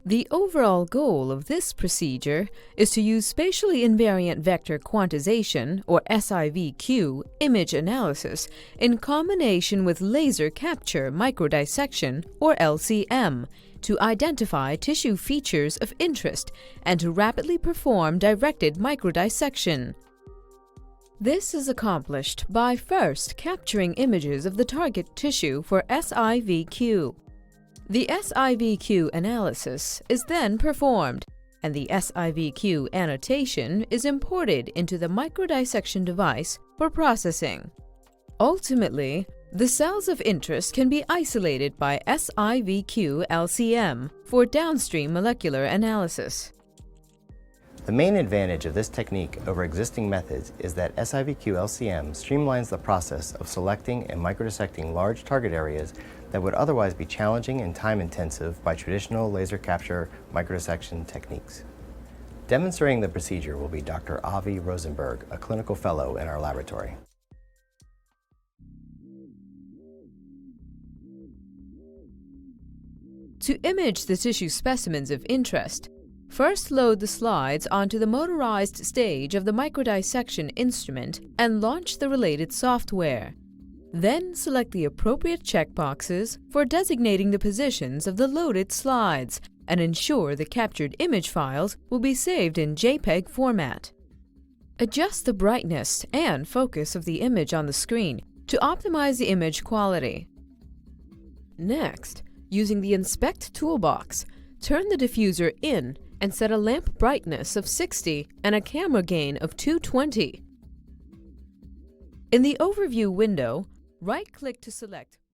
The overall goal of this procedure is to use spatially invariant vector quantization, or SIVQ, image analysis in combination with laser capture microdissection, or LCM, to identify tissue features of interest and to rapidly perform directed microdissection. This is accomplished by first capturing images of the target tissue for SIVQ. The SIVQ analysis is then performed, and the SIVQ annotation is imported into the microdissection device for processing. Ultimately, the cells of interest can be isolated by SIVQ-LCM for downstream molecular analysis. The main advantage of this technique over existing methods is that SIVQ-LCM streamlines the process of selecting and microdissecting large target areas that would otherwise be challenging and time-intensive by traditional laser capture microdissection techniques. Demonstrating the procedure will be Dr. Avi Rosenberg, a clinical fellow in our laboratory. To image the tissue specimens of interest, first load the slides onto the motorized stage of the microdissection instrument and launch the related software. Then select the appropriate checkboxes for designating the positions of the loaded slides and ensure the captured image files will be saved in JPEG format. Adjust the brightness and focus of the image on the screen to optimize the image quality. Next, using the Inspect toolbox, turn the diffuser in and set a lamp brightness of 60 and a camera gain of 220. In the Overview window, right-click to select